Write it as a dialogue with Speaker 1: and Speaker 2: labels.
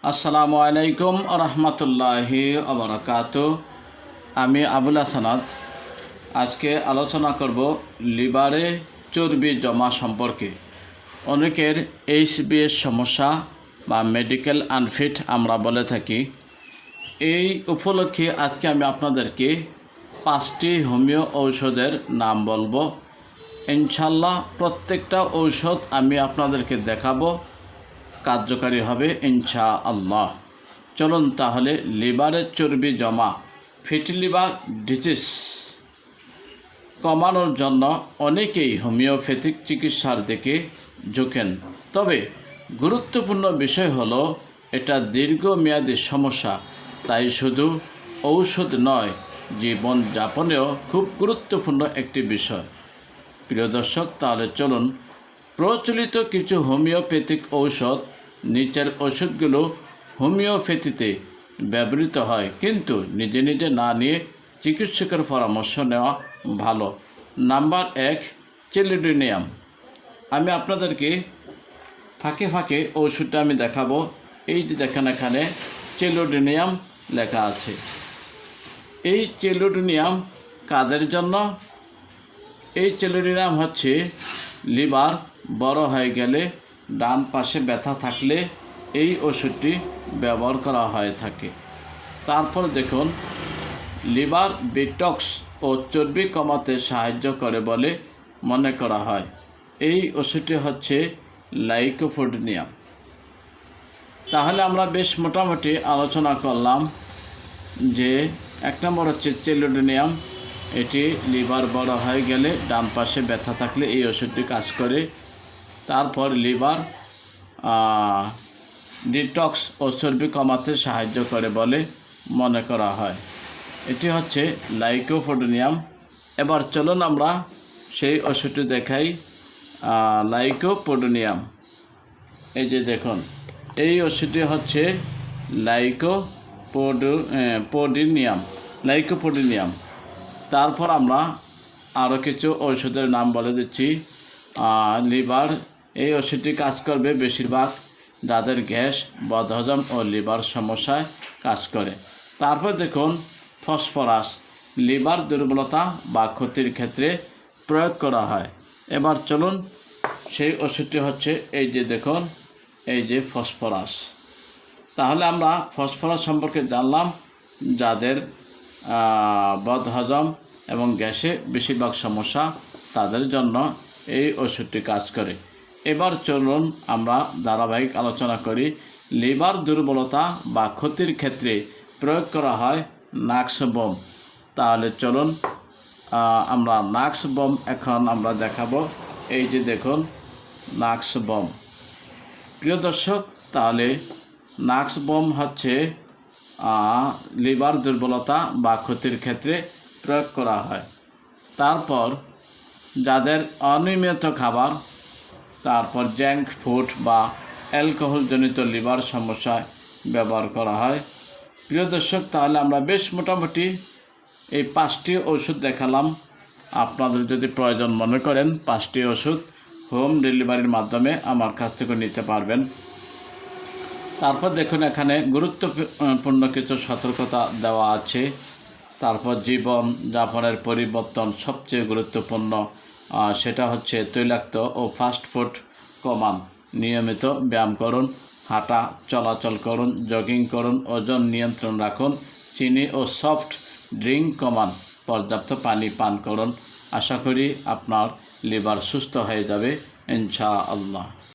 Speaker 1: আসসালামু আলাইকুম রহমতুল্লাহি ওবারাকাতু। আমি আবুল হাসানাত। আজকে আলোচনা করব লিভারে চর্বি জমা সম্পর্কে। অনেকের এইচবিএস সমস্যা বা মেডিকেল আনফিট আমরা বলে থাকি। এই উপলক্ষে আজকে আমি আপনাদেরকে 5টি হোমিও ঔষধের নাম বলবো। ইনশাল্লাহ প্রত্যেকটা ঔষধ আমি আপনাদেরকে দেখাবো, কার্যকারী হবে ইনশাআল্লাহ। চলুন তাহলে লিভারের চর্বি জমা, ফ্যাটি লিভার ডিজিজ কমানোর জন্য অনেকেই হোমিওপ্যাথিক চিকিৎসার দিকে ঝুঁকেন। তবে গুরুত্বপূর্ণ বিষয় হলো এটা দীর্ঘমেয়াদী সমস্যা, তাই শুধু ঔষধ নয়, জীবনযাপনেও খুব গুরুত্বপূর্ণ একটি বিষয়। প্রিয় দর্শক, তাহলে চলুন প্রচলিত কিছু হোমিওপ্যাথিক ঔষধ। নিচের ওষুধগুলো হোমিওপ্যাথিতে ব্যবহৃত হয়, কিন্তু নিজে নিজে না নিয়ে চিকিৎসকের পরামর্শ নেওয়া ভালো। Number 1, chelidonium. আমি আপনাদেরকে ফাঁকে ফাঁকে ওষুধটা আমি দেখাবো। এই যে দেখেন, এখানে চেলিডোনিয়াম লেখা আছে। এই চেলিডোনিয়াম কাদের জন্য? এই চেলিডোনিয়াম হচ্ছে লিভার বড় হয়ে গেলে, ডান পাশে ব্যথা থাকলে এই ওষুধটি ব্যবহার করা হয়ে থাকে। তারপর দেখুন, লিভার ডিটক্স ও চর্বি কমাতে সাহায্য করে বলে মনে করা হয়। এই ওষুধটি হচ্ছে লাইকোপোডিয়াম। তাহলে আমরা বেশ মোটামুটি আলোচনা করলাম যে 1 নম্বর হচ্ছে চেলিডোনিয়াম। এটি লিভার বড় হয়ে গেলে, ডান পাশে ব্যথা থাকলে এই ওষুধটি কাজ করে। তারপর লিভার ডিটক্স ও চর্বি কমাতে সাহায্য করে বলে মনে করা হয়। এটি হচ্ছে লাইকোপোডিয়াম। এবার চলুন আমরা সেই ওষুধটি দেখাই। লাইকোপোডিয়াম, এই যে দেখুন, এই ওষুধটি হচ্ছে লাইকোপোডিয়াম। তারপর আমরা আরও কিছু ঔষধের নাম বলে দিচ্ছি। লিভার, এই ওষুধটি কাজ করবে বেশিরভাগ যাদের গ্যাস, বদহজম ও লিভার সমস্যায় কাজ করে। তারপর দেখুন, ফসফরাস, লিভার দুর্বলতা বা ক্ষতির ক্ষেত্রে প্রয়োগ করা হয়। এবার চলুন সেই ওষুধটি হচ্ছে, এই যে দেখুন, এই যে ফসফরাস। তাহলে আমরা ফসফরাস সম্পর্কে জানলাম। যাদের বদহজম এবং গ্যাসে বেশিরভাগ সমস্যা, তাদের জন্য এই ওষুধটি কাজ করে। এবার চলুন আমরা ধারাবাহিক আলোচনা করি। লিভার দুর্বলতা বা ক্ষতির ক্ষেত্রে প্রয়োগ করা হয় নাক্সবম। তাহলে চলুন আমরা নাক্সবম এখন আমরা দেখাবো। এই যে দেখুন, নাক্সবম। প্রিয় দর্শক, তাহলে নাক্সবম হচ্ছে লিভার দুর্বলতা বা ক্ষতির ক্ষেত্রে প্রয়োগ করা হয়। তারপর যাদের অনিয়মিত খাবার, তারপর জাঙ্ক ফুড বা অ্যালকোহলজনিত লিভার সমস্যায় ব্যবহার করা হয়। প্রিয় দর্শক, তাহলে আমরা বেশ মোটামুটি এই 5টি ওষুধ দেখালাম। আপনাদের যদি প্রয়োজন মনে করেন 5টি ওষুধ হোম ডেলিভারির মাধ্যমে আমার কাছ থেকে নিতে পারবেন। তারপর দেখুন, এখানে গুরুত্বপূর্ণ কিছু সতর্কতা দেওয়া আছে। তারপর জীবন যাপনের পরিবর্তন সবচেয়ে গুরুত্বপূর্ণ, সেটা হচ্ছে তৈলাক্ত ও ফাস্ট ফুড কমান, নিয়মিত ব্যায়াম করুন, হাঁটা চলাচল করুন, জগিং করুন, ওজন নিয়ন্ত্রণ রাখুন, চিনি ও সফট ড্রিঙ্ক কমান, পর্যাপ্ত পানি পান করুন। আশা করি আপনার লিভার সুস্থ হয়ে যাবে ইনশাআল্লাহ।